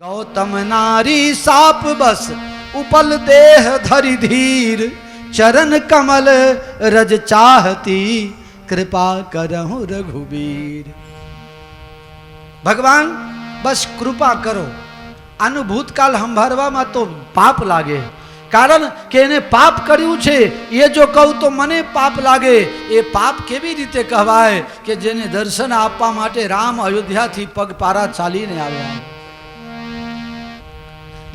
गौतम नारी साप बस उपल देह धरि धीर, चरण कमल रज चाहती कृपा करहु रघुबीर। भगवान बस कृपा करो। आनु भूतकाल संभाळवामां तो पाप लागे, कारण के एने पाप कर्યું છે એ જો કહું તો મને પાપ લાગે। એ પાપ કેવી રીતે કહેવાય કે જેને દર્શન આપવા માટે રામ અયોધ્યાથી પગપારા ચાલીને આવ્યા।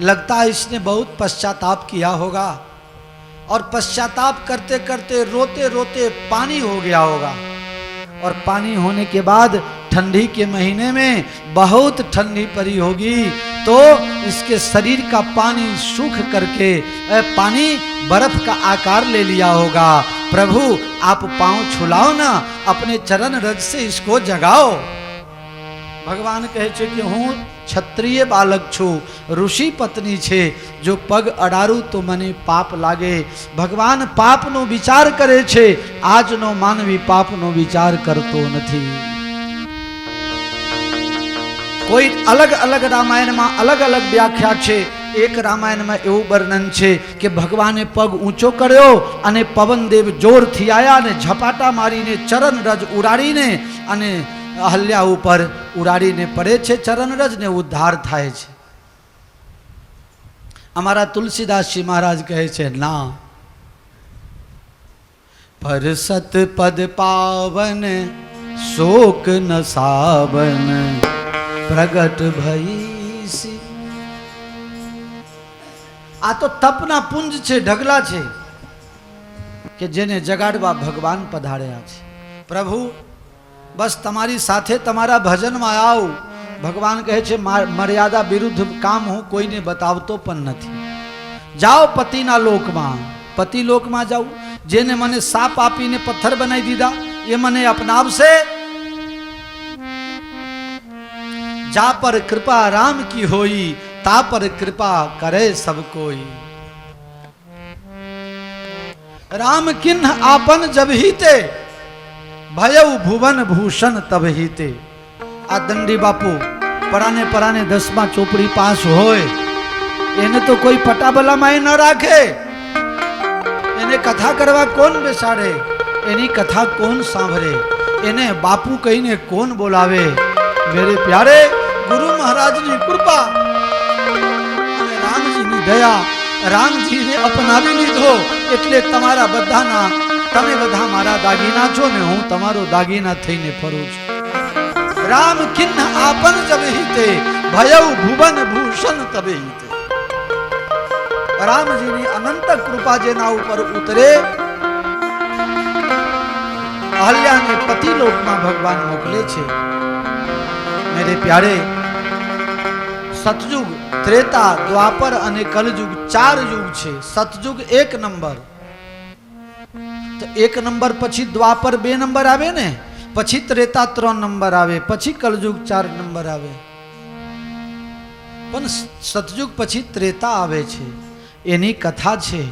लगता है इसने बहुत पश्चाताप किया होगा और पश्चाताप करते करते रोते रोते पानी हो गया होगा, और पानी होने के बाद ठंडी के महीने में बहुत ठंडी पड़ी होगी तो इसके शरीर का पानी सूख करके पानी बर्फ का आकार ले लिया होगा। प्रभु आप पांव छुलाओ ना, अपने चरण रज से इसको जगाओ। भगवान कहे छे कि हूँ क्षत्रिय बालक छू, ऋषि पत्नी छे, जो पग अडारू तो मने पाप लागे। भगवान पाप नो विचार करे छे, आज नो मानवी पाप नो विचार करतो नथी। कोई अलग अलग रामायण में अलग अलग व्याख्या छे। एक रामायण में एवं वर्णन छे कि भगवाने पग ऊंचो कर्यो अने पवन देव जोर थी आया ने झपाटा मारीने चरण रज उड़ाड़ीने अने अहल्या ऊपर उड़ाड़ीने पड़े छे चरण रज ने उद्धार थाय छे। अमारा तुलसीदास जी महाराज कहे छे ना, पर सत पद पावन शोक न सावन प्रगट भईसी। आ तो तपना पुंज छे, ढगला छे के जेने जगाड़वा भगवान पधार्या छे। प्रभु बस तमारी साथे तमारा भजन में आओ। भगवान कहे छे मर्यादा विरुद्ध काम हूँ कोई ने बतावतो पण नथी। जाओ पतिना लोक में, पति लोक में जाओ। जेने मने साप आपीने पत्थर बनाई दीधा ये मने अपनावशे। जा पर कृपा राम की होई, ता पर कृपा करे सब कोई। राम किन्ह आपन जब हीते, भयउ भुवन भूषण तब हीते। आ दंडी बापू पराने पराने 10मा ચોપડી पास होय, एने तो कोई पटाबला में न राखे। एने कथा करवा कौन बेसाड़े, एनी कथा कौन सांभरे, एने बापू कहीने कौन बोलावे। मेरे प्यारे गुरु महाराज की कृपा अने राम जी की दया, राम जी ने अपनावी लीधो एटले तमारा बधाना तमे बधा मारा दागीना छो ने हूँ तमारो दागीना थईने फरू छुं। राम किन्ह आपन जब हीते, भयउ भुवन भूषण तबे हीते। राम जी ने अनंत कृपा जेना ऊपर उतरे, अहल्या ने पति लोक में भगवान मोकले छे। मेरे प्यारे सतयुग, त्रेता, द्वापर अने कलयुग 4 युग छे। सतयुग 1 नंबर, तो 1 नंबर पछी द्वापर 2 नंबर आवे ने, पछी त्रेता 3 नंबर आवे, पछी कलयुग 4 नंबर आवे। पण सतयुग पछी त्रेता आवे छे। एनी कथा छे,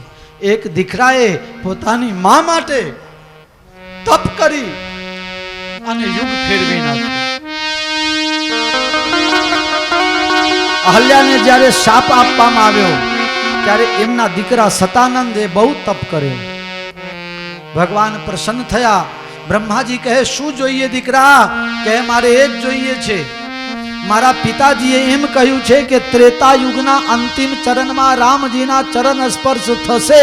एक दीकराए पोतानी मां माटे तप करी अने युग फेरवी नाख्यो। अहल्या ने ज्यारे शाप आपवामां आव्यो त्यारे एमना दीकरा सतानंदे बहु तप कर्यो। भगवान प्रसन्न थया। ब्रह्माजी कहे शू जोईए दीकरा, कहे मारे एज जोईए छे। मारा पिताजीए एम कह्युं छे के त्रेता युगना अंतिम चरण में रामजीना चरण स्पर्श थशे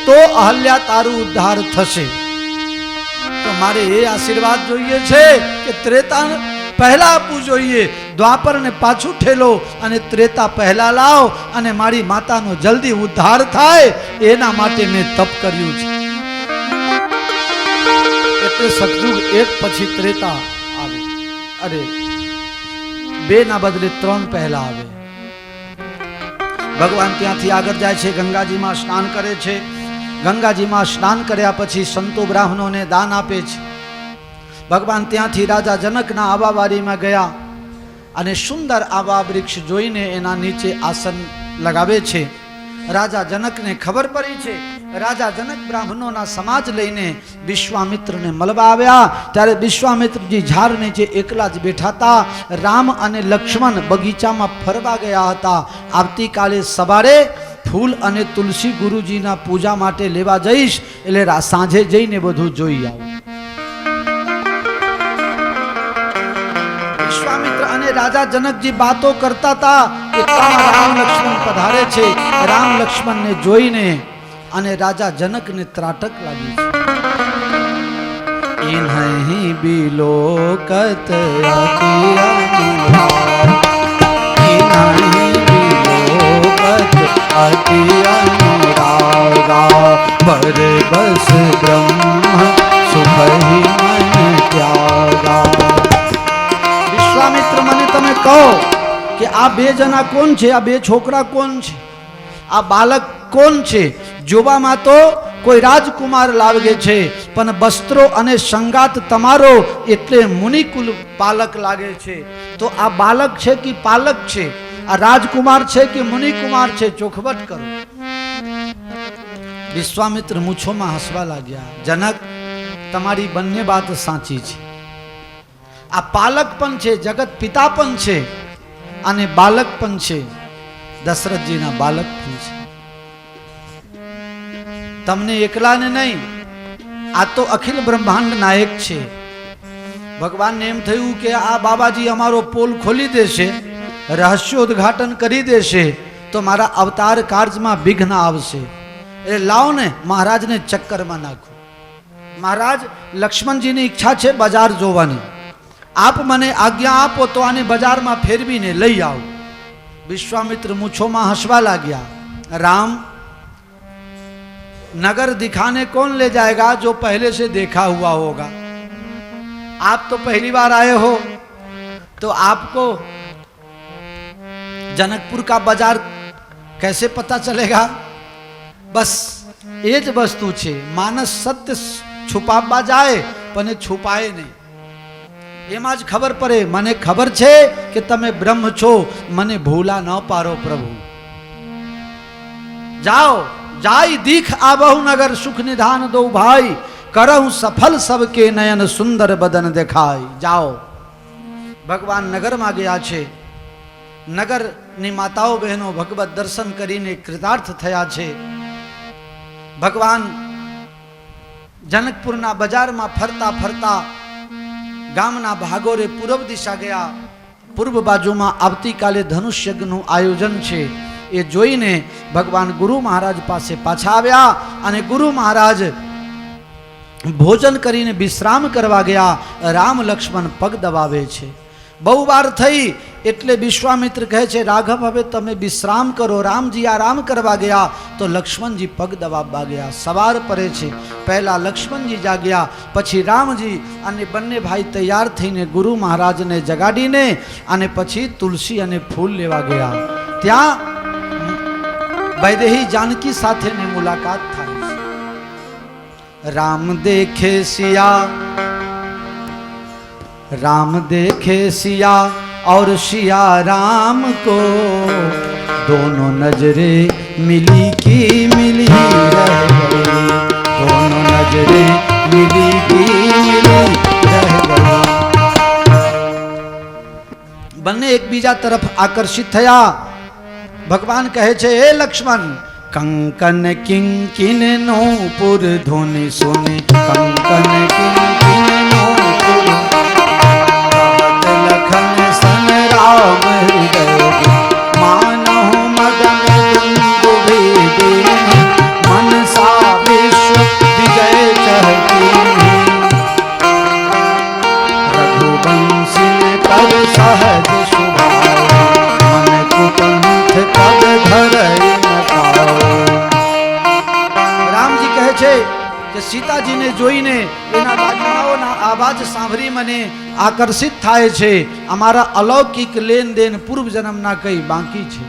तो अहल्या तारू उद्धार थशे। तो मारे ए आशीर्वाद जोईए छे के त्रेता पहला आपवू जोईए, द्वापर ने पाछू ठेलो अने त्रेता पहला लाओ अने मारी मातानो जल्दी उद्धार थाय एना माटे मैं तप कर्युं छे। सतयुग 1 पछी त्रेता आवे, अरे 2 ना बदले 3 पहला आवे। भगवान त्यांथी आगळ जाय छे, गंगाजी में स्नान करे छे। गंगाजी में स्नान कर्या पछी संतो ब्राह्मणों ने दान आपे छे। भगवान त्यांथी राजा जनकना आवावारी में गया अने सुंदर आवा वृक्ष जोईने एना नीचे आसन लगावे छे। राजा जनक ने खबर पड़ी छे રાજા જનક બ્રાહ્મણોના સમાજ લઈને વિશ્વામિત્રને મળવા આવ્યા. ત્યારે વિશ્વામિત્રજી ઝાડ નીચે એકલા જ બેઠા હતા. રામ અને લક્ષ્મણ બગીચામાં ફરવા ગયા હતા. આવતીકાલે સવારે ફૂલ અને તુલસી ગુરુજીના પૂજા માટે લેવા જઈશ, એટલે સાંજે જઈને બધું જોઈ આવું. વિશ્વામિત્ર અને રાજા જનકજી વાતો કરતા હતા કે રામ લક્ષ્મણ પધારે છે. રામ લક્ષ્મણને જોઈને અને રાજા જનકને ત્રાટક લાગી છે. ઇન્હી બિલોકત અતિ અનુરાગા પર બસ બ્રહ્મ સુખહી મન ત્યાગા. વિશ્વામિત્ર, મને તમે કહો કે આ બે જણા કોણ છે? આ બે છોકરા કોણ છે? આ બાલક કોણ છે? જોવામાં તો કોઈ રાજકુમાર લાગે છે, પણ વસ્ત્રો અને સંગાત તમારો એટલે મુનિકુલ પાલક લાગે છે. તો આ બાલક છે કે પાલક છે? આ રાજકુમાર છે કે મુનિકુમાર છે? ચોખવટ કરો. વિશ્વામિત્ર મૂછોમાં હસવા લાગ્યા. જનક, તમારી બંને વાત સાચી છે. આ પાલક પણ છે, જગત પિતા પણ છે, અને બાલક પણ છે, દશરથજીના બાલક પણ છે. તમને એકલાને નહીં, આ તો અખિલ બ્રહ્માંડ નાયક છે. ભગવાનને એમ થયું કે આ બાબાજી અમારો પોલ ખોલી દેશે, રહસ્યોદ્ઘાટન કરી દેશે, તો મારા અવતાર કાર્યમાં વિઘ્ન આવશે. એટલે લાવો ને મહારાજને ચક્કરમાં નાખો. મહારાજ, લક્ષ્મણજીની ઈચ્છા છે બજાર જોવાની, આપ મને આજ્ઞા આપો તો આને બજારમાં ફેરવીને લઈ આવો. વિશ્વામિત્ર મૂછોમાં હસવા લાગ્યા. राम, नगर दिखाने कौन ले जाएगा जो पहले से देखा हुआ होगा? आप तो पहली बार आए हो, तो आपको जनकपुर का बाजार कैसे पता चलेगा? बस એ જ વસ્તુ છે. માનસ સત્ય છુપાવવા જાય પણ છુપાય નહીં, એમાં જ ખબર પડે. મને ખબર છે કે તમે બ્રહ્મ છો, મને ભૂલા ન પારો પ્રભુ. जाओ, जाई दीख आबहु नगर, सुख निधान दो भाई, करहु सफल सबके नयन सुंदर बदन देखाई. जाओ. भगवान नगर में गया छे. नगर ની માતાઓ બહેનો ભગવત દર્શન કરીને કૃતાર્થ થયા છે. ભગવાન જનકપુરના બજારમાં ફરતા ફરતા ગામના ભાગોરે પૂર્વ દિશા ગયા. પૂર્વ બાજુમાં આવતીકાલે ધનુષ્યજ્ઞનું આયોજન છે. એ જોઈને ભગવાન ગુરુ મહારાજ પાસે પાછા આવ્યા અને ગુરુ મહારાજ ભોજન કરીને વિશ્રામ કરવા ગયા. રામ લક્ષ્મણ પગ દબાવે છે. બહુ વાર થઈ એટલે વિશ્વામિત્ર કહે છે, રાઘવ હવે તમે વિશ્રામ કરો. રામજી આરામ કરવા ગયા તો લક્ષ્મણજી પગ દબાવવા ગયા. સવાર પડે છે, પહેલા લક્ષ્મણજી જાગ્યા, પછી રામજી, અને બંને ભાઈ તૈયાર થઈને ગુરુ મહારાજને જગાડીને અને પછી તુલસી અને ફૂલ લેવા ગયા. ત્યાં વૈદેહી जानकी સાથેની મુલાકાત થાય છે. રામ દેખે સિયા, राम देखे सिया और सिया राम को, दोनों नजरे मिली की मिली रह गई, दोनों नजरे मिली की मिली रह गई. બંને એકબીજા તરફ આકર્ષિત થયા. ભગવાન કહે છે, હે લક્ષ્મણ, કંકન કિંકિન નો પુર ધ્વનિ સુને, કંકન કિંકિન નો પુર राम हृदय मानो मगन बिंदु भेदे, मनसा विश्व विजय चहती, रघुवंशी कर सहज सुभाए, मन कुपंथ पद धरई न पाओ. રામજી કહે છે કે સીતાજીને જોઈને એના વાજનાઓના આવાજ સાંભળી મને આકર્ષિત થાય છે. અમારા અલૌકિક લેનદેન પૂર્વ જન્મના કઈ બાકી છે.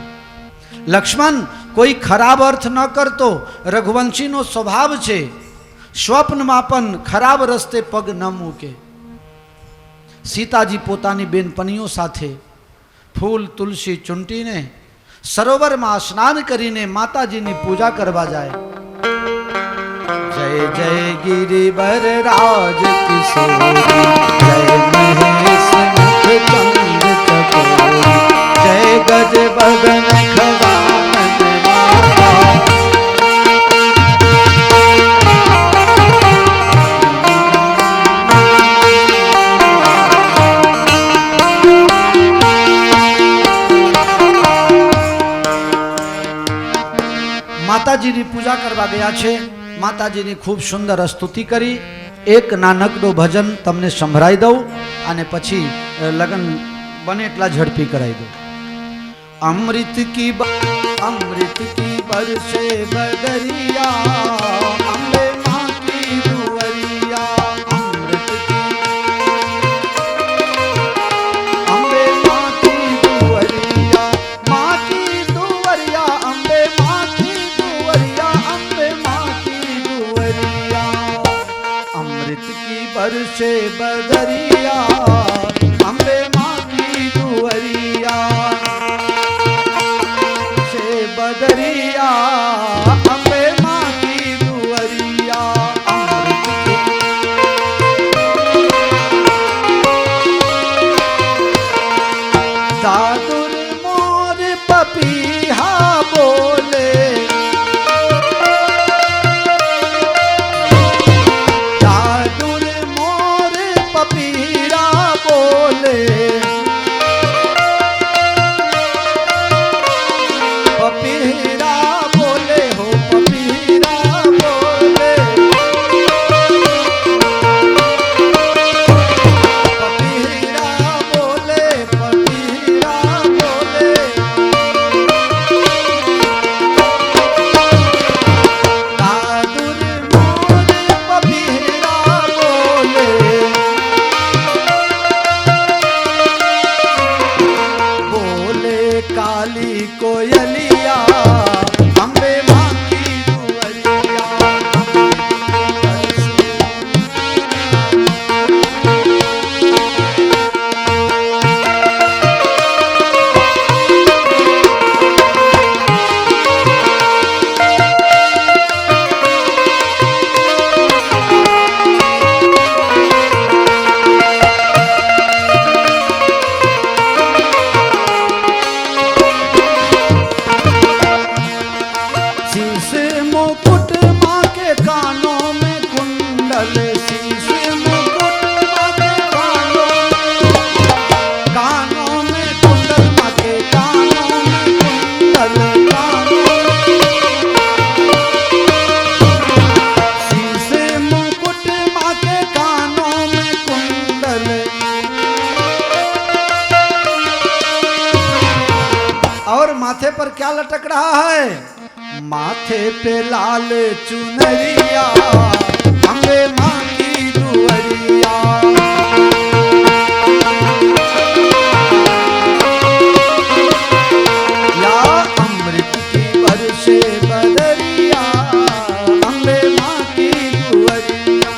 લક્ષ્મણ, કોઈ ખરાબ અર્થ ન કરતો. રઘુવંશીનો સ્વભાવ છે, સ્વપ્નમાં પણ ખરાબ રસ્તે પગ ન મૂકે. સીતાજી પોતાની બેનપણીઓ સાથે ફૂલ તુલસી ચૂંટીને સરોવરમાં સ્નાન કરીને માતાજીની પૂજા કરવા જાય. जय जय गिरिवर राज किशोरी, जय महेश मुख चंद्र चकोरी, जय गज बदन खगानन माला। માતાજીની પૂજા કરવા ગયા છે, માતાજીની ખૂબ સુંદર સ્તુતિ કરી, એક નાનકડું ભજન તમને સંભળાઈ દઉં અને પછી લગન બને એટલા ઝડપી કરાવી દઉં। अमृत की बरसे बदरिया, अम्बे माँ की दुवरिया, अम्बे माँ की दुवरिया, माँ की दुवरिया, अम्बे माँ की दुवरिया, अम्बे माँ की दुवरिया। अमृत की बरसे बदरिया, अम्बे माँ की दुवरिया, बदरिया अम्बे माँ की दुवरिया। दादुर मोर पपीहा बोले, दादुर मोर पपीरा बोले, पपीरा बोले हो पपीरा बोले, पपीरा बोले पपीरा बोले। दादुर मोर पपीरा बोले, बोले काली कोयलिया, अम्बे माँ की दुवरिया। शीश मुकुट माँ के कानों में कुंडल, शीश मुकुट माँ के कानों में कुंडल, माँ के कानों में कुंडल, शीश मुकुट माँ के कानों में कुंडल। और माथे पर क्या लटक रहा है? माथे पे लाल चुनरिया, अम्बे माँ की दुवरिया। या अमृत की बरसे बदरिया, अम्बे माँ की दुवरिया।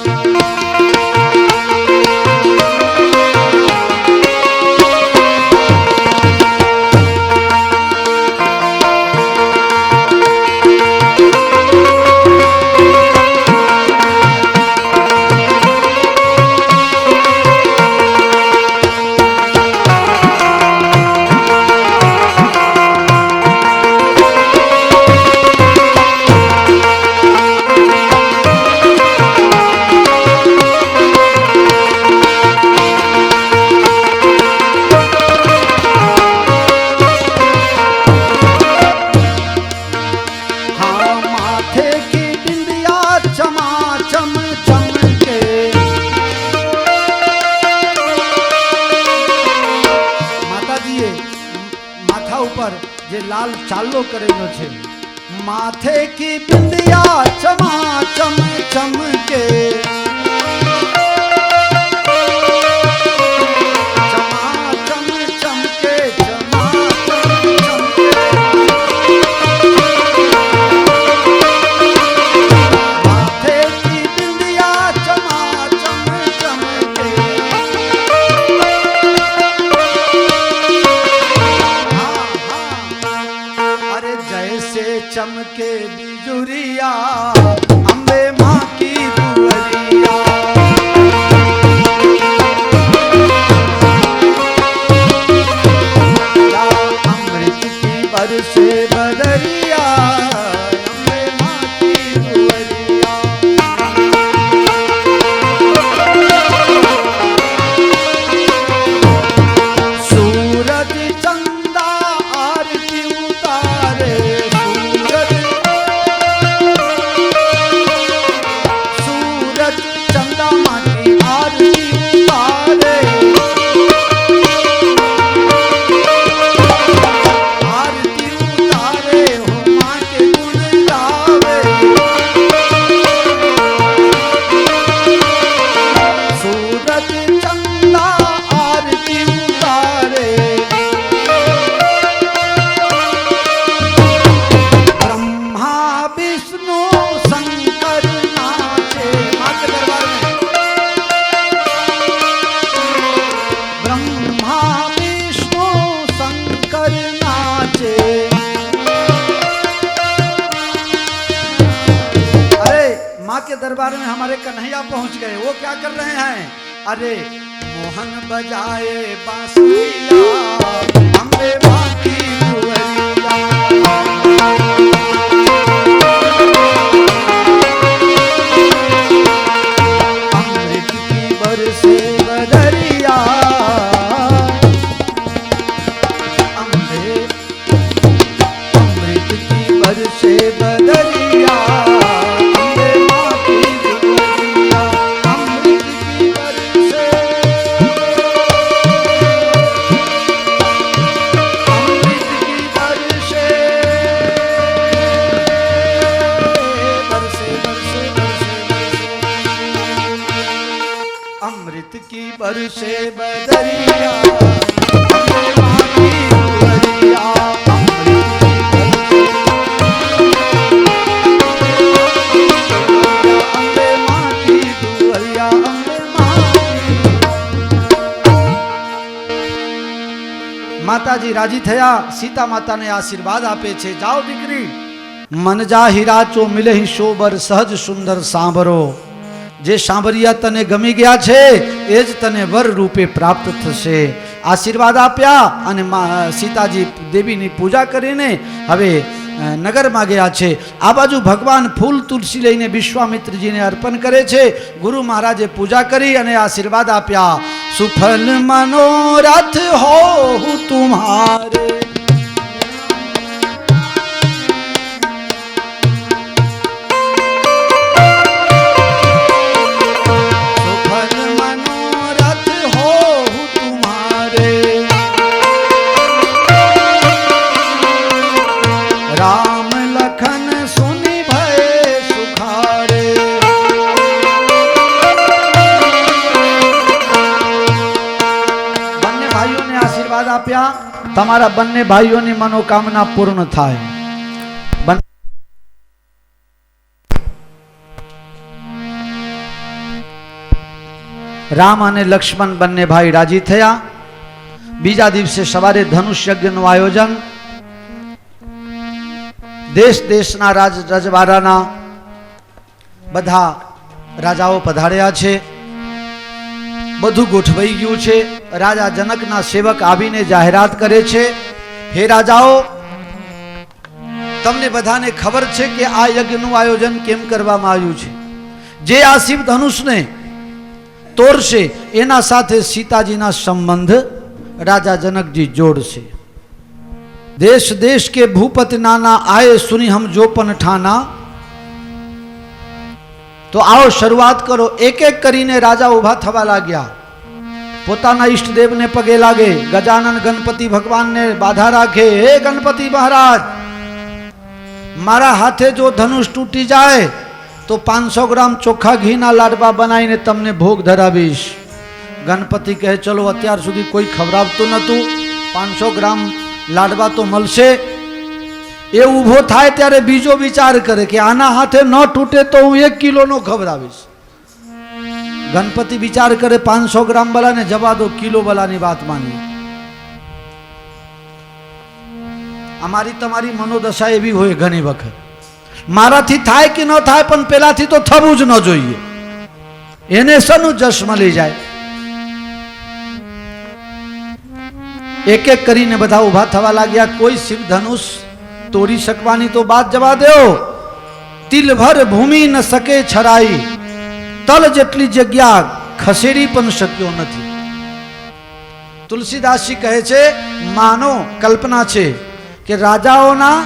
જે લાલ ચાલો કરેલો છે, માથે કી બિંદિયા ચમાચમ ચમકે, ચમાચમ ચમકે, ચમાચમ ચમકે, માથે કી બિંદિયા ચમાચમ ચમકે। जैसे चमके बिजुरिया, अम्बे माँ की दुअरिया। अमृत की बरसे बदरिया, अम्बे माँ की दुअरिया। सूरज चंदा आरती उतारे, सूरज चंदा माँ की आरती उतारे। आरती उतारे हो माँ के गुण गावे। सूरज चंदा आरती उतारे। ब्रह्मा विष्णु शंकर नाचे माँ के दरबार में। ब्रह्मा विष्णु शंकर नाचे। अरे माँ के दरबार में हमारे कन्हैया पहुंच गए। वो क्या कर रहे हैं? अरे मोहन बजाए बांसुरिया, अम्बे माँ की दुअरिया। अमृत की बरसे बदरिया, अम्बे अमृत की बरसे बदरिया, अम्बे माँ की दुअरिया। अमृत की बरसे, अमृत की बरसे, बरसे बरसे बरसे बरसे। अमृत की बरसे बदरिया, अम्बे माँ की दुअरिया। अमृत की बरसे, अम्बे माँ की दुअरिया, अम्बे माँ की। માતાજી રાજી થયા। સીતા માતાને આશીર્વાદ આપે છે, જાઓ દીકરી, મન જા હીરાચો મિલે શોબર સહજ સુંદર સાંભરો। જે સાંભળ્યા તને ગમી ગયા છે એ જ તને વર રૂપે પ્રાપ્ત થશે। આશીર્વાદ આપ્યા અને સીતાજી દેવીની પૂજા કરીને હવે નગરમાં ગયા છે। આ બાજુ ભગવાન ફૂલ તુલસી લઈને વિશ્વામિત્રજીને અર્પણ કરે છે। ગુરુ મહારાજે પૂજા કરી અને આશીર્વાદ આપ્યા। સુફલ મનોરથ હો તુમ્હારે, सुफल मनोरथ हो तुम्हारे। राम लखन सुनि भय सुखारे। બંને ભાઈઓને આશીર્વાદ આપ્યા। તમારા બંને ભાઈઓની મનોકામના પૂર્ણ થાય। રામ અને લક્ષ્મણ બંને ભાઈ રાજી થયા। બીજા દિવસે સવારે ધનુષ યજ્ઞનું આયોજન। દેશ દેશના રજવાડાના બધા રાજાઓ પધાર્યા છે। બધું ગોઠવાઈ ગયું છે। રાજા જનકના સેવક આવીને જાહેરાત કરે છે, હે રાજાઓ, તમને બધાને ખબર છે કે આ યજ્ઞનું આયોજન કેમ કરવામાં આવ્યું છે? જે આ શિવ ધનુષને તોડશે એના સાથે સીતાજીના સંબંધ રાજા जनक जोड़से। देश देश के भूपति नाना आए सुनी हम जोपन ठाना। तो आओ शुरुआत करो। एक एक करीने राजा उभा थवा लाग्या, पोताना इष्टदेव ने पगे लागे। गजानन गणपति भगवान ने बाधा राखे, हे गणपति महाराज, मारा हाथे जो धनुष टूटी जाए तो 500 ग्राम चोखा घी ना लाडवा बनाईने तमने भोग धरावीश। गणपति कहे चलो अत्यार सुधी कोई खवरावतुं नतुं, 500 ग्राम लाडवा तो मळशे। ए ऊभो थाय त्यारे बीजो विचार करे कि आना हाथे न टूटे तो हूँ 1 किलो नो खवरावीश। गणपति विचार करे 500 ग्राम वाला ने जवा दो, किलो वाला नी बात मानी। अमारी तमारी मनोदशा एवी होय घणी वखत મારાથી થાય કે ન થાય, પણ પેલાથી તો થવું જ ન જોઈએ. એને શેનું જશ મળી જાય. એક એક કરીને બધા ઊભા થવા લાગ્યા. કોઈ શિવ ધનુષ તોડી શકવાની તો વાત જવા દો. તિલભર ભૂમિ ન શકે છરાઈ, તલ જેટલી જગ્યા ખસેડી પણ શક્યો નથી. તુલસીદાસજી કહે છે, માનો કલ્પના છે કે રાજાઓના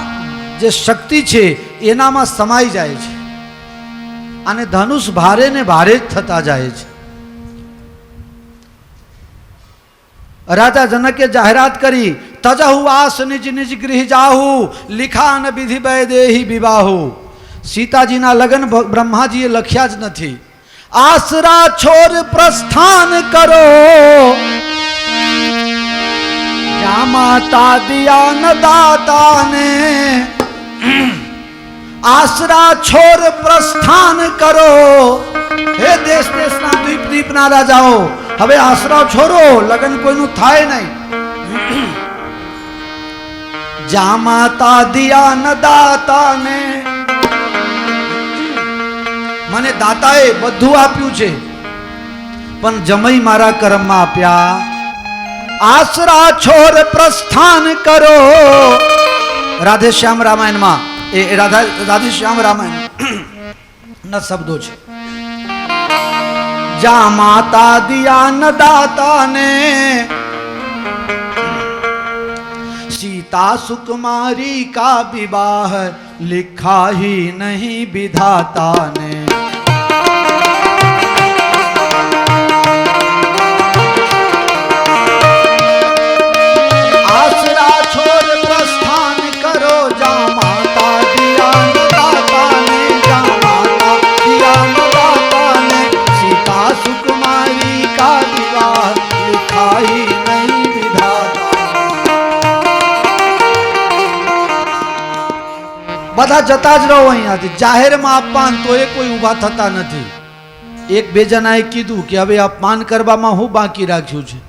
જે શક્તિ છે એનામાં સમાઈ જાય છે અને ધનુષ ભારે ને ભારે જ થતા જાય છે. રાજા જનકે જાહેરાત કરી, તજહુ આસ નિજ નિજ ગૃહ જાહુ, લિખાન વિધિ વૈદેહી વિવાહુ. સીતાજીના લગ્ન બ્રહ્માજીએ લખ્યા જ નથી. આસરા છોડ પ્રસ્થાન કરો, જ્યાં માતા દિયા ન દાતાને. આસરા છોડ પ્રસ્થાન કરો. હે દેશ દેશના દ્વીપ દ્વીપના રાજાઓ, હવે આસરા છોડો, લગ્ન કોઈનું થાય નહીં. જ્યાં માતા દિયા ન દાતાને. મને દાતાએ બધું આપ્યું છે, પણ જમઈ મારા કર્મમાં આપ્યા. આસરા છોડ પ્રસ્થાન કરો. રાધે શ્યામ રામાયણમાં રાધે શ્યામ રામાયણ ના શબ્દો છે. જા માતા દિયા ન દાતા ને, सीता सुकुमारी का विवाह लिखा ही नहीं विधाता ने. आसरा छोड़ प्रस्थान करो, जा माता दिया न दाता ने, जा माता दिया न दाता ने. सीता सुकुमारी का विवाह लिखा ही नहीं विधाता. બધા જતા જ રહો અહીંયાથી. જાહેરમાં અપમાન તો એ કોઈ ઊભા થતા નથી. એક બે જણાએ કીધું કે હવે અપમાન કરવામાં હું બાકી રાખ્યું છે?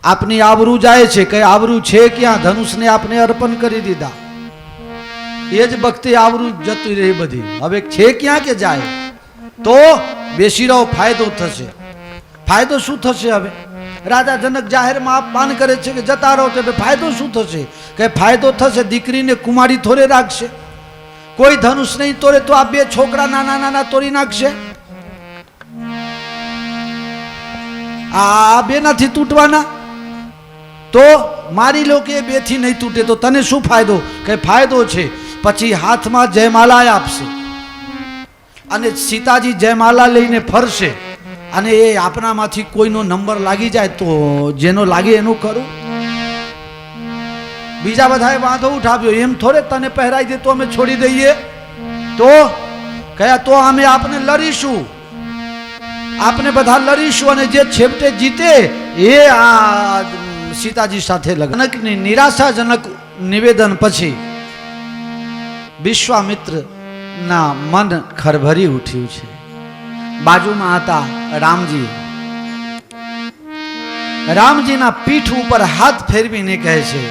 આપની આબરૂ જાય છે, કઈ આબરૂ છે ક્યાં? ધનુષને આપને અર્પણ કરી દીધા, એ જ ભક્તિ આબરૂ જતી રહી બધી. હવે છે ક્યાં કે જાય? તો બેસી રહો, ફાયદો થશે. ફાયદો શું થશે? હવે રાજા જનક જાહેરમાં અપમાન કરે છે કે જતા રહો, તો ફાયદો શું થશે? કે ફાયદો થશે, દીકરીને કુમારી થોડે રાખશે. કોઈ ધનુષ નહીં તોડે તો આ બે છોકરા નાના નાના તોડી નાખશે. આ બે નથી તૂટવાના, તો મારી લો કે બે થી નહીં તૂટે તો તને શું ફાયદો? કે ફાયદો છે. પછી હાથમાં જયમાલા આપશે અને સીતાજી જયમાલા લઈને ફરશે, અને એ આપણામાંથી કોઈનો નંબર લાગી જાય તો જેનો લાગે એનું કરું. બીજા બધાએ વાંધો ઉઠાવ્યો, એમ થોડે તને પહેરાઈ દે તો અમે છોડી દઈએ? તો કયા તો અમે આપને લડીશું, આપને બધા લડીશું, અને જે છેવટે જીતે એ આ સીતાજી સાથે લગ્ન. જનકની નિરાશાજનક નિવેદન પછી વિશ્વામિત્ર ના મન ખરભરી ઉઠ્યું છે. બાજુમાં હતા રામજી. રામજીના પીઠ ઉપર હાથ ફેરવીને કહે છે,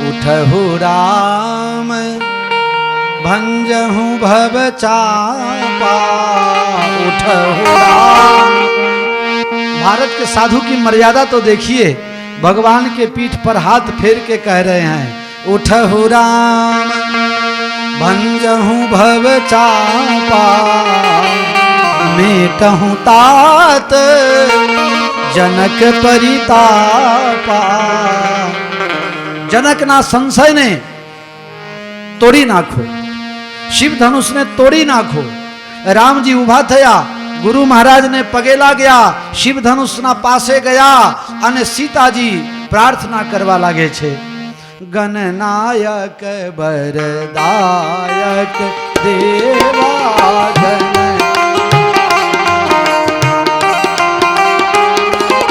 ઉઠહુ રામ ભંજહુ ભવ चापा, उठहु राम. भारत के साधु की मर्यादा तो देखिए, भगवान के पीठ पर हाथ फेर के कह रहे हैं, उठहु राम भंजहु भव चापा, मेटहु तात जनक परितापा. जनकना संशयने तोड़ी नाखो, शिव धनुष ने तोड़ी नाखो. रामजी उभा थया, गुरु महाराज ने पगे लाग्या, शिव धनुषना पासे गया અને સીતાજી પ્રાર્થના કરવા લાગે છે, ગણનાયક વરદાયક દેવા ગણ.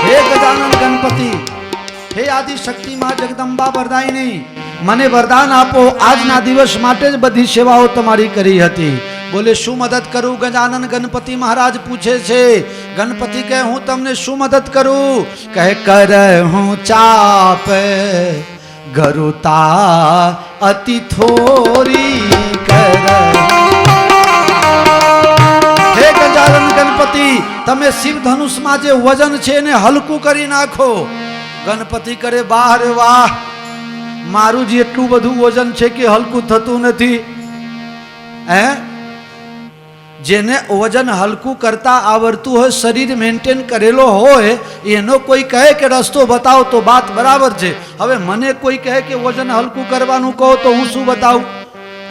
હે ગજાનન ગણપતિ, હે આદિ શક્તિ માં જગદંબા વરદાયિની, મને વરદાન આપો. આજના દિવસ માટે જ બધી સેવાઓ તમારી કરી હતી. બોલે શું મદદ કરું? ગજાનન ગણપતિ મહારાજ પૂછે છે. ગણપતિ કહે હું તમને શું મદદ કરું? કહે કર હું ચાપ ગરુતા અતિ થોરી કર. તમે શિવ ધનુષમાં જે વજન છે એને હલકું કરી નાખો. ગણપતિ કરે વાહ રે વાહ, મારું જે એટલું બધું વજન છે કે હલકું થતું નથી. હે, જેને વજન હલકું કરતા આવડતું હોય, શરીર મેન્ટેન કરેલો હોય, એનો કોઈ કહે કે રસ્તો બતાવો તો વાત બરાબર છે. હવે મને કોઈ કહે કે વજન હલકું કરવાનું કહો તો હું શું બતાવું?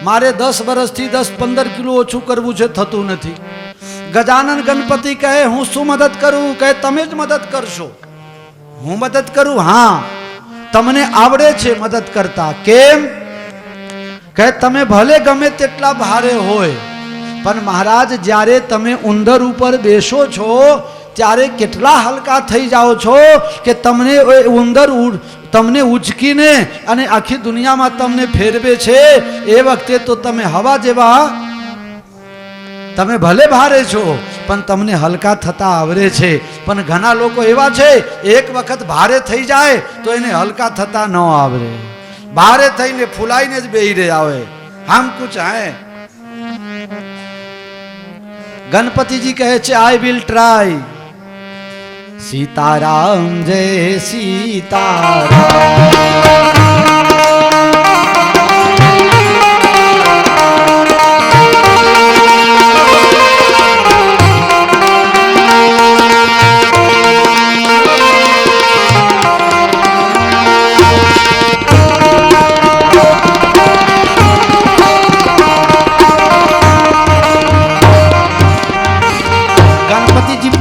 મારે 10 વર્ષથી 10-15 કિલો ઓછું કરવું છે, થતું નથી. ગજાનન ગણપતિ કહે હું શું મદદ કરું? કહે તમે જ મદદ કરશો. હું મદદ કરું? હા, તમને આવડે છે મદદ કરતા. કેમ? કહે તમે ભલે ગમે તેટલા ભારે હોય, પણ મહારાજ જ્યારે તમે ઉંદર ઉપર બેસો છો ત્યારે કેટલા હલકા થઈ જાઓ છો કે તમને ઉંદર તમને ઉચકીને અને આખી દુનિયામાં તમને ફેરવે છે. એ વખતે તો તમે હવા જેવા, તમે ભલે ભારે છો પણ તમને હલકા થતા આવડે છે. પણ ઘણા લોકો એવા છે, એક વખત ભારે થઈ જાય તો એને હલકા થતા ન આવડે, ભારે થઈને ફૂલાઈને જ બેહી રહે આવે. હમ કુછ હે. ગણપતિજી કહે છે આઈ વિલ ટ્રાય. સીતારામ જય સીતારામ.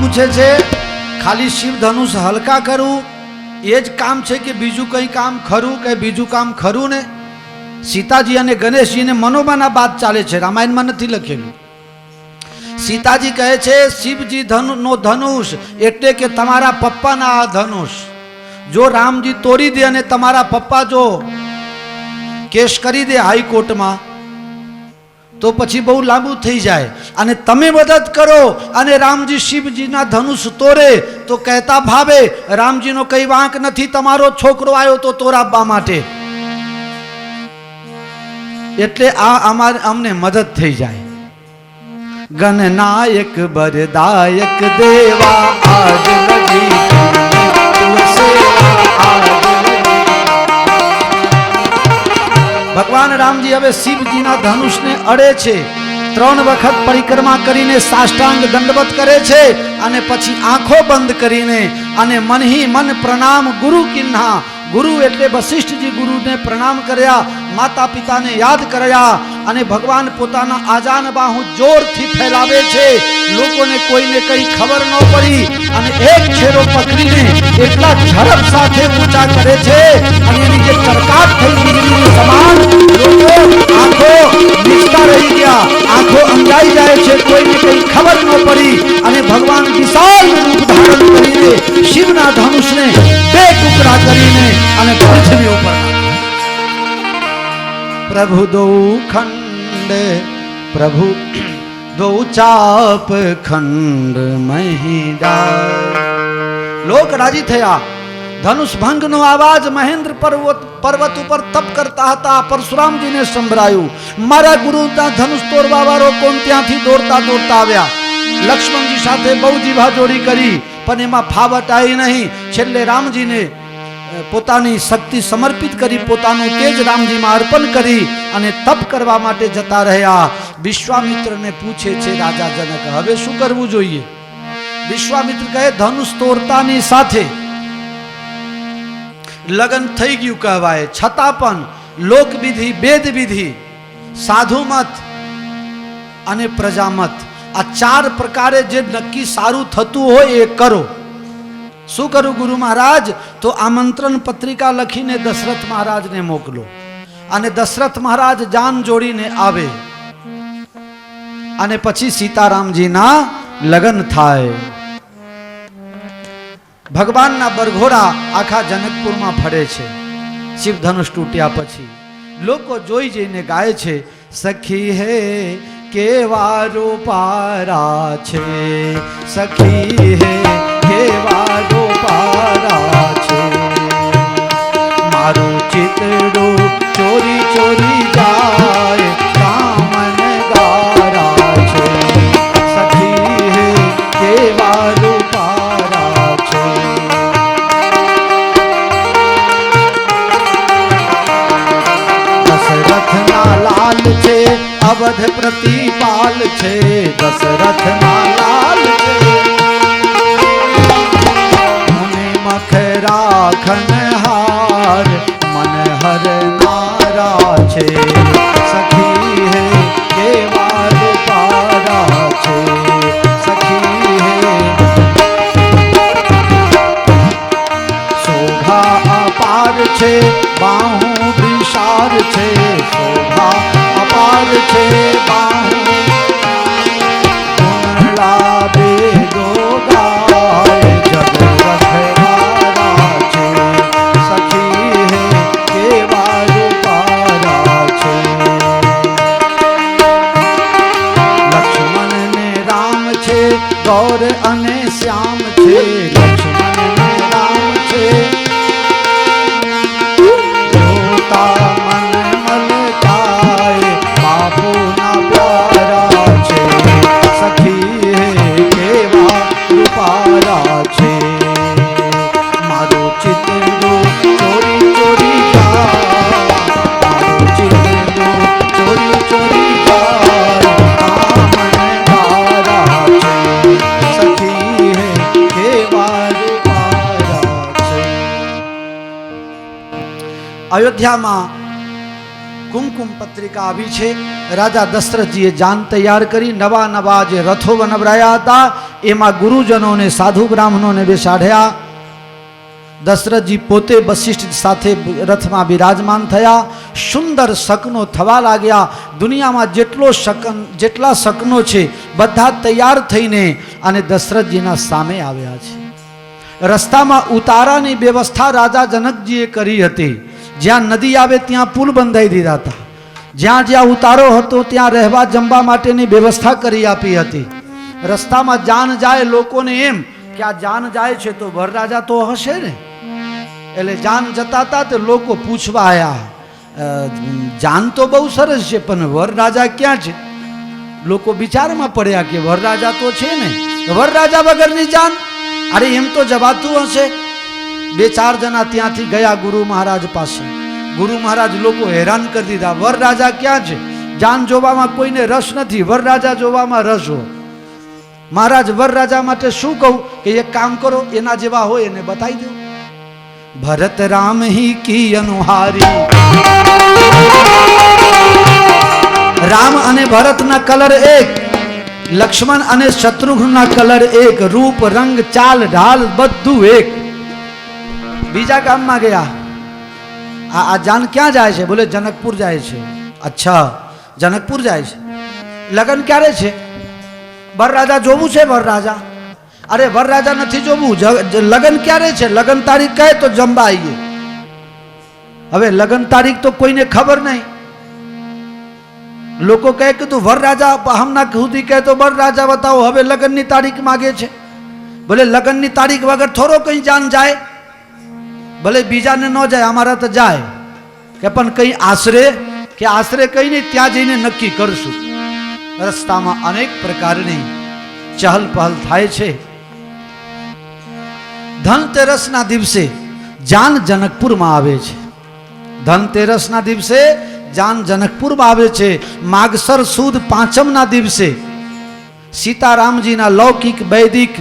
પૂછે છે ખાલી શિવ ધનુષ હલકા કરવું એ જ કામ છે કે બીજું કંઈ કામ ખરું? કે બીજું કામ ખરું ને? સીતાજી અને ગણેશજીને મનોમન આ વાત ચાલે છે, રામાયણમાં નથી લખેલું. સીતાજી કહે છે શિવજી નો ધનુષ એટલે કે તમારા પપ્પાના આ ધનુષ જો રામજી તોડી દે અને તમારા પપ્પા જો કેસ કરી દે હાઈકોર્ટમાં તો પછી બહુ લાંબુ થઈ જાય. અને તમે મદદ કરો અને રામજી શિવજીના ધનુષ તોરે તો કહેતા ભાવે રામજીનો કઈ વાંક નથી, તમારો છોકરો આવ્યો તો તોરાવવા માટે, એટલે આ અમને મદદ થઈ જાય. ગણનાયક બરદાયક દેવા આજ લગી ભગવાન રામજી હવે શિવજીના ધનુષને અડે છે. 3 વખત પરિક્રમા કરીને સાષ્ટાંગ દંડવત કરે છે અને પછી આંખો બંધ કરીને અને મનહી મન પ્રણામ ગુરુ કિન્હા. ગુરુ એટલે વશિષ્ઠજી ગુરુને પ્રણામ કર્યા, માતા પિતાને યાદ કર્યા અને ભગવાન પોતાના આજાન બાહુ જોરથી ફેલાવે છે. લોકોને કોઈને કઈ ખબર ન પડી અને એક છેડો પકડીને એટલા ઝડપ સાથે ઊંચા કરે છે અને એની જે ચરકાટ થઈ વીજળીની સમાન લોકો આંખો નીચતા રહી ગયા, આંખો અંજાઈ જાય છે, કોઈને કઈ ખબર ન પડી અને ભગવાન વિશાળ રૂપ ધારણ કરીને શિવના ધનુષને 2 ટુકડા કરીને અને પૃથ્વી ઉપર પ્રભુ દો ખંડ પ્રભુ દો ચાપ ખંડ મહિડા. લોક રાજી થયા. ધનુષ ભંગનો અવાજ મહેન્દ્ર પર્વત ઉપર તપ કરતા હતા પરશુરામજીને સંભળાયું. મારા ગુરુના ધનુષ તોડવા વાળો કોણ ત્યાંથી દોડતા દોડતા આવ્યા. લક્ષ્મણજી સાથે બહુ જીભાજોડી કરી પણ એમાં ફાવટ આવી નહીં. છેલ્લે રામજીને પોતાની શક્તિ સમર્પિત કરી, પોતાનું તેજ રામજીમાં અર્પણ કરી અને તપ કરવા માટે જતા રહ્યા. વિશ્વામિત્રને પૂછે છે રાજા જનક હવે શું કરવું જોઈએ? વિશ્વામિત્ર કહે ધનુષ તોડતાની સાથે લગ્ન થઈ ગયું કહેવાય, છતાં પણ લોકવિધિ, વેદ વિધિ, સાધુમત અને પ્રજામત આ 4 પ્રકારે જે નક્કી સારું થતું હોય એ કરો. શું કરું ગુરુ મહારાજ? તો આમંત્રણ પત્રિકા લખીને દશરથ મહારાજને મોકલો અને દશરથ મહારાજ જાન જોડીને આવે અને પછી સીતારામજીના લગ્ન થાય. ભગવાનના બરઘોડા આખા જનકપુરમાં ફરે છે. શિવ ધનુષ તૂટ્યા પછી લોકો જોઈ જઈને ગાય છે સખી હે કેવા રૂપારા છે, સખી હે કેવા રૂપારા છે, મારું ચિતડું ચોરી ચોરી જાય કામન ગારા છે, સખી હે કેવા લાલ છે અવધ પ્રતિપાલ છે દશરથ ના લાલ છે મુનિ મખરા ખનહાર મનહર નારા છે સખી હે કેવા રૂપારા છે સખી હે શોભા અપાર છે બાહુ વિશાળ છે શોભા અપાર છે બાહુ ગુણલા વેદો ગાય જગ રખવારા છે સખી હે કેવા રૂપારા છે લક્ષ્મણ ને રામ છે ગૌર અને શ્યામ છે લક્ષ્મણ ને રામ છે અયોધ્યામાં કુમકુમ પત્રિકા આવી છે. રાજા દશરથજીએ જાન તૈયાર કરી નવા નવા જે રથો વનવરાયા હતા એમાં ગુરુજનોને સાધુ બ્રાહ્મણોને બેસાડ્યા. દશરથજી પોતે વશિષ્ઠ સાથે રથમાં બિરાજમાન થયા. સુંદર શકનો થવા લાગ્યા. દુનિયામાં જેટલા શકનો છે બધા તૈયાર થઈને અને દશરથજીના સામે આવ્યા છે. રસ્તામાં ઉતારાની વ્યવસ્થા રાજા જનકજીએ કરી હતી. જ્યાં નદી આવે ત્યાં પુલ બંધાઈ દીધા હતા. જ્યાં જ્યાં ઉતારો હતો ત્યાં રહેવા જમવા માટેની વ્યવસ્થા કરી આપી હતી. રસ્તામાં જાન જાય લોકોને એમ કે આ જાન જાય છે તો વરરાજા તો હશે ને, એટલે જાન જતા હતા તે લોકો પૂછવા આવ્યા જાન તો બહુ સરસ છે પણ વરરાજા ક્યાં છે? લોકો વિચારમાં પડ્યા કે વરરાજા તો છે ને, વરરાજા વગરની જાન, અરે એમ તો જવાતું હશે. બે ચાર જણા ત્યાંથી ગયા ગુરુ મહારાજ પાસે. ગુરુ મહારાજ લોકો હેરાન કરી દીધા, વરરાજા ક્યાં છે? જાન જોવામાં કોઈને રસ નથી, વરરાજા જોવામાં રસ હોય. મહારાજ વરરાજા માટે શું કહું કે એક કામ કરો, એના જેવા હોય એને બતાવી દો. ભરત રામ હી કી અનુહારી, રામ અને ભરતના કલર એક, લક્ષ્મણ અને શત્રુઘ્નના કલર એક, રૂપ રંગ ચાલ ઢાલ બધું એક. બીજા ગામમાં ગયા. આ જાન ક્યાં જાય છે? બોલે જનકપુર જાય છે. અચ્છા, જનકપુર જાય છે. લગ્ન ક્યારે છે? વરરાજા જોવું છે? વરરાજા, અરે વરરાજા નથી જોવું, લગ્ન ક્યારે છે? લગ્ન તારીખ કહે તો જમવા આવીએ. હવે લગ્ન તારીખ તો કોઈને ખબર નહીં. લોકો કહે કે તું વરરાજા હમણાં સુધી કહે તો વરરાજા બતાવો, હવે લગ્નની તારીખ માગે છે. બોલે લગ્નની તારીખ વગર થોડો કઈ જાન જાય? ભલે બીજાને ન જાય, અમારા તો જાય. કે પણ કઈ આશરે કે આશરે કઈ નહીં, ત્યાં જઈને નક્કી કરશું. રસ્તામાં અનેક પ્રકારની ચહલ પહલ થાય છે. ધનતેરસના દિવસે જાન જનકપુરમાં આવે છે. ધનતેરસના દિવસે જાન જનકપુરમાં આવે છે. માગસર સુદ પાંચમના દિવસે સીતારામજીના લૌકિક વૈદિક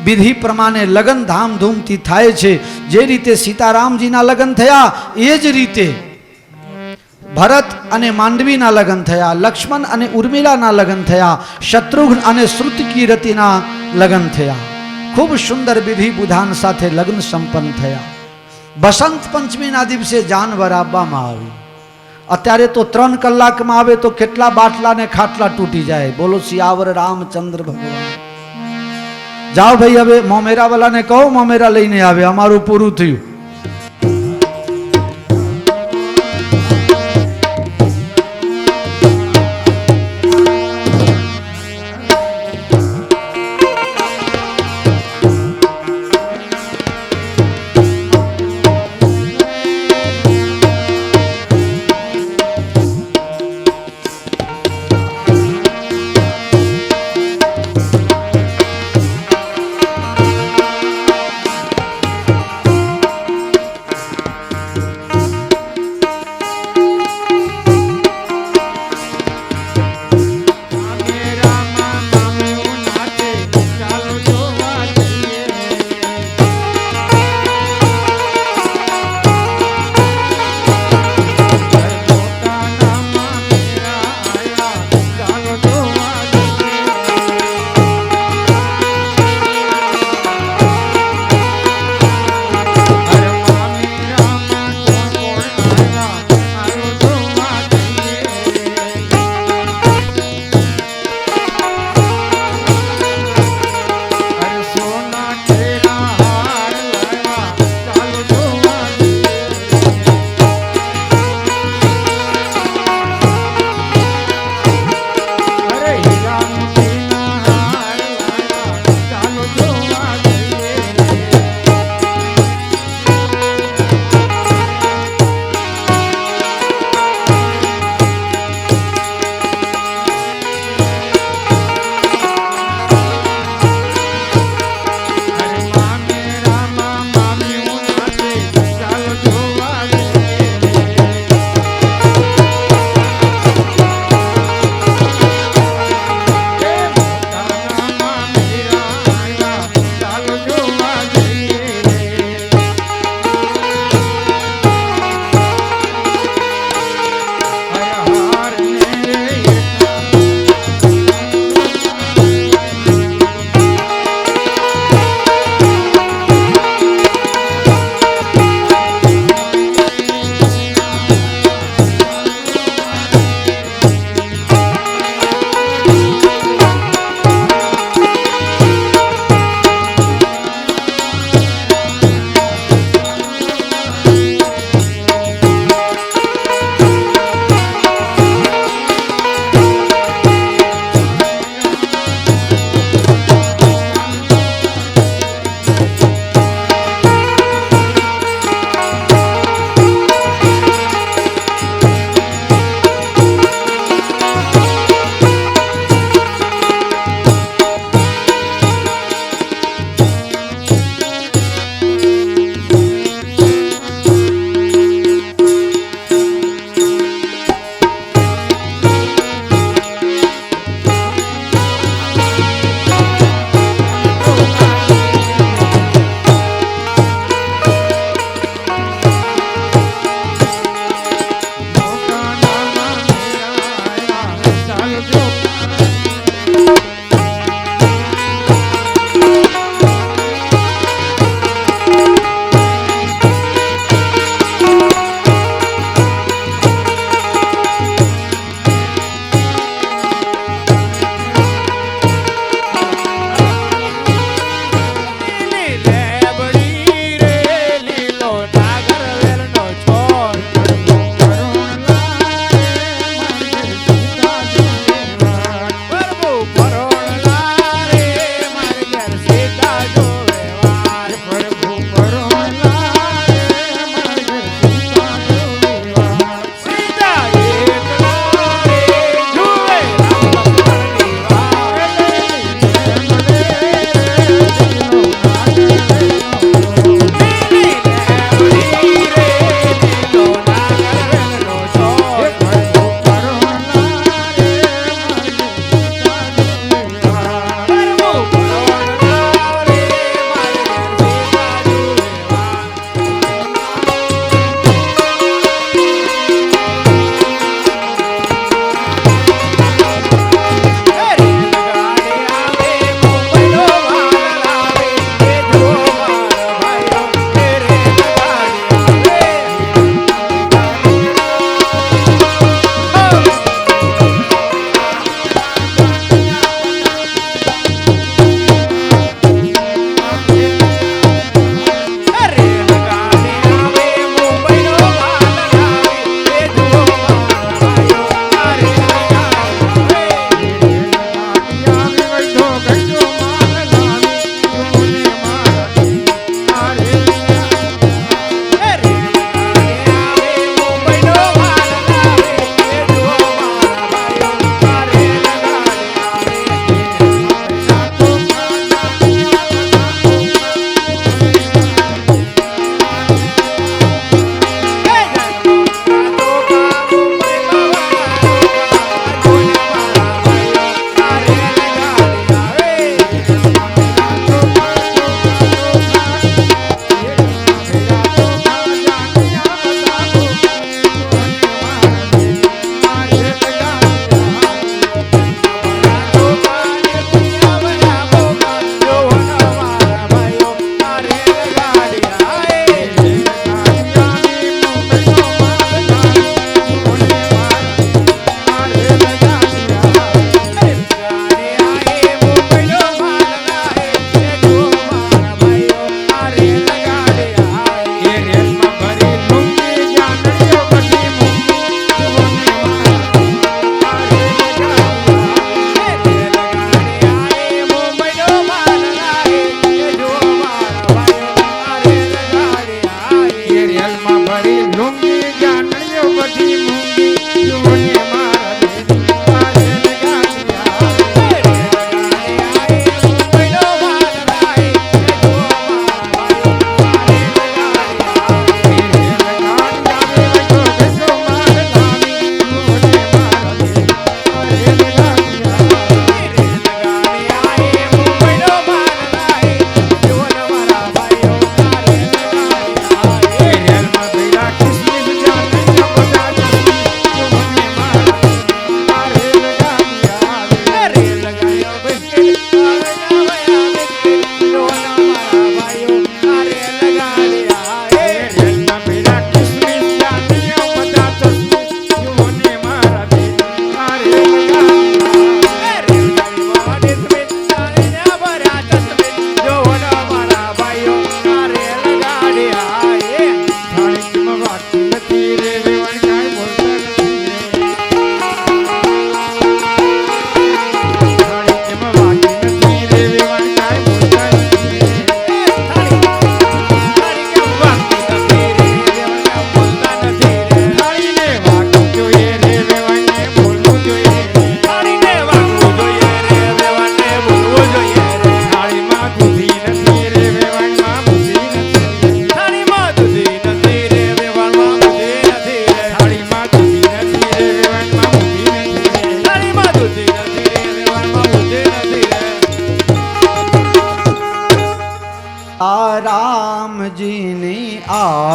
વિધિ પ્રમાણે લગ્ન ધામધૂમથી થાય છે. જે રીતે સીતારામજીના લગ્ન થયા એ જ રીતે ભરત અને માંડવીના લગ્ન થયા, લક્ષ્મણ અને ઉર્મિલાના લગ્ન થયા, શત્રુઘ્ન અને શ્રુતકીરતિના લગ્ન થયા. ખૂબ સુંદર વિધિ વિધાન સાથે લગ્ન સંપન્ન થયા. બસંત પંચમીના દિવસે જાન વરાવવામાં આવી. અત્યારે તો 3 કલાકમાં આવે તો કેટલા બાટલા ને ખાટલા તૂટી જાય. બોલો સિયાવર રામચંદ્ર ભગવાન. જાઓ ભાઈ, હવે મોમેરા વાળાને કહો મોમેરા લઈને આવે, અમારું પૂરું થયું.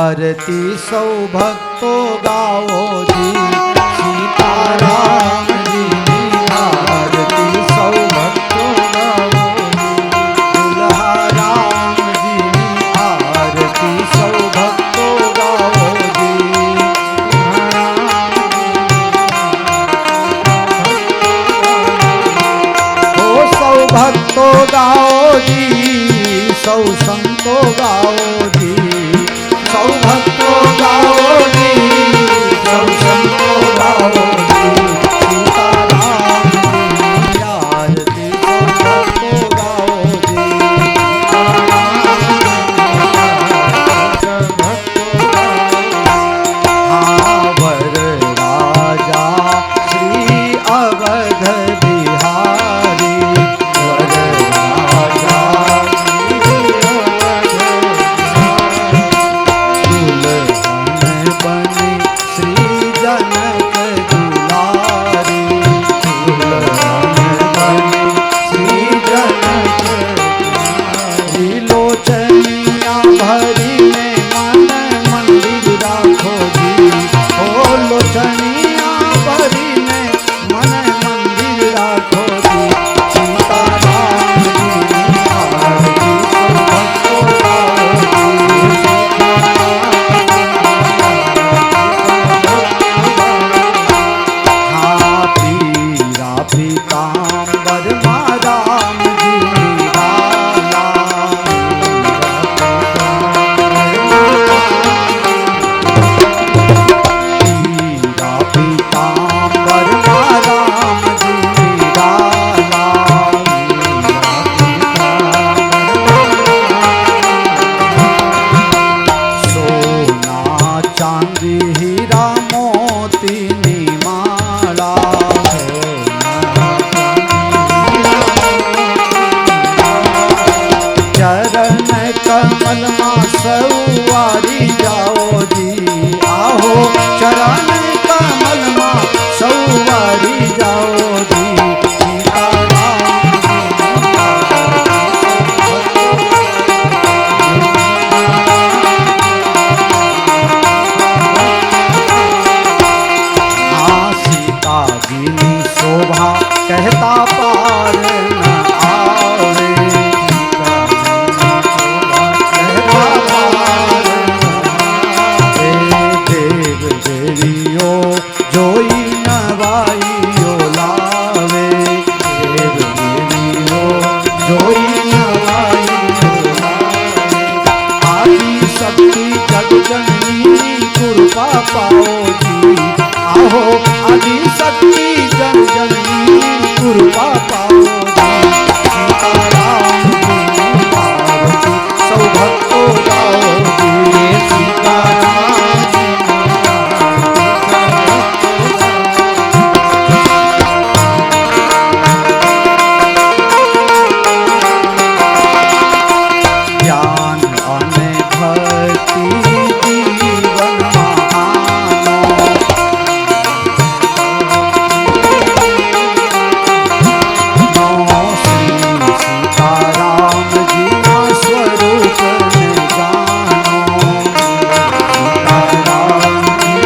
आरती सौ भक्तो गाओ जी सीताराम जी की आरती सौ भक्तो गाओ जी दुल्हा राम जी की आरती सौ भक्तो गाओ जी ओ सौ भक्तो गाओ जी सौ संतो गाओ जी सौ भक्तो गाओ जी सौ संतो गाओ जी सीताराम जी की आरती सौ भक्तो गाओ जी हाँ वर राजा श्री अवध बिहारी वर राजा दुल्हन बनी श्री जनक दुलारी दुल्हन बनी श्री जनक दुलारी लोचनिया भरी में मन मंदिर राखो जी ओ लोचनिया भरी में मन मंदिर राखो जी सीताराम जी की आरती सौ भक्तो गाओ जी हाँ पीरा पीताम्बर माँ राम जी निराला पीरा पीताम्बर माँ राम जी निराला सोना चांदी हीरा मोती निमाला चरण कमल माँ सवारी जाओ जी आहो चरण कमल माँ सवारी जाओ जी सीताराम जी की हाँ सीता जी की शोभा कहता पार न आवे कहता पार न आवे देव देवियो जोई नवाइयो लावे देव देवियो जोई नवाइयो लावे आदि शक्ति जग जननी कृपा पाओ जी आहो आदि शक्ति जग जननी कृपा पाओ जी सीताराम जी की आरती सौ भक्तो गाओ जी सीताराम जी की आरती ज्ञान अने भक्ति जीवन महानो श्री सीताराम जी का स्वरूप ने जानो सीताराम जी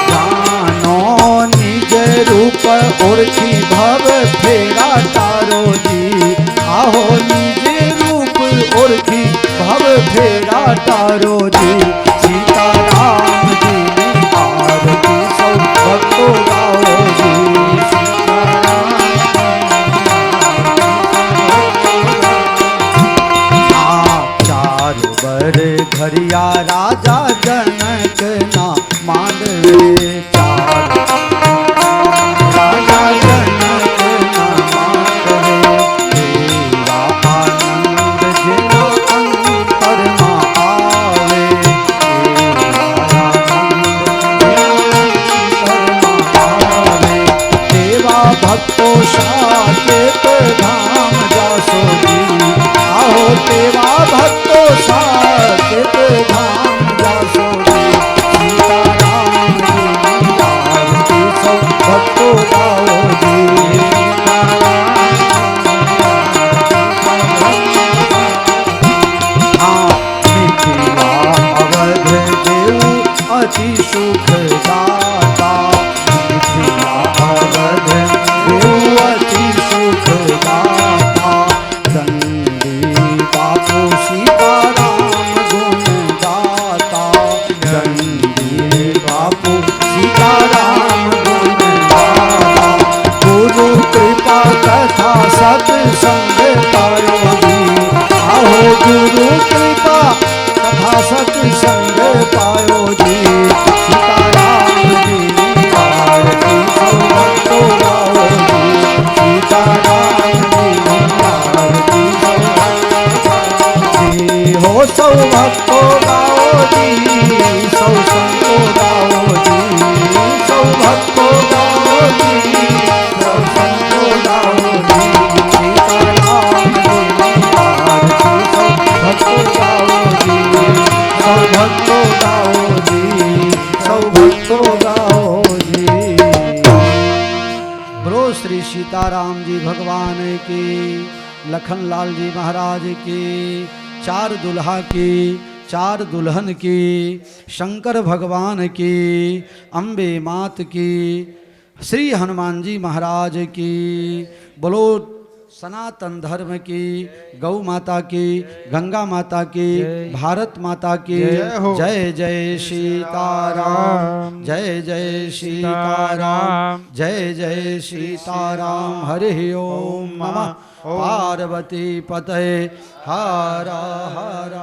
जानो निज रूप ओळखी भव फेरा तारो जी आहो निज रूप ओळखी भव फेरा तारो जी सीताराम जी की आरती सौ भक्तो गाओ जी चार बर घरिया राजा जनक ना मानवे चार राजा जनक ना मानवे तेरा आनंद जिना अंतर में आवे तेरा आनंद जिना अंतर में आवे देवा भक्तो साकेत धाम जासो जी आहो देवा भक्तो साकेत धाम जासो जी सीताराम जी की आरती सौ भक्तो गाओ जी सीताराम सत्संग पायो जी। आहो गुरु कृपा कथा सत्संग पायो जी। सीताराम जी आरती सो भक्तो गाओ जी। सीताराम जी आरती सो जी। हो सौ भक्तो गाओ जी, सौ संतो गाओ जी। सौ भक्तो गाओ जी, सौ संतो गाओ जी। सीताराम जी आरती सौ भक्तो गाओ जी। सौ भक्तो गाओ जी, सौ भक्तो गाओ जी। बोलो श्री सीताराम जी भगवान की, लखनलाल जी महाराज की, चार दुल्हा की, चार दुल्हन की, शंकर भगवान की, अम्बे मात की, श्री हनुमान जी महाराज की। बोलो सनातन धर्म की, गौ माता की, गंगा माता की, भारत माता की जय जय सीताराम। जय जय सीताराम। जय जय सीताराम। हरि ओम नमः पार्वती पतये हर हर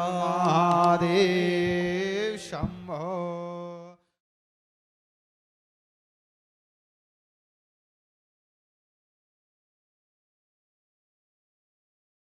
महादेव शंभो।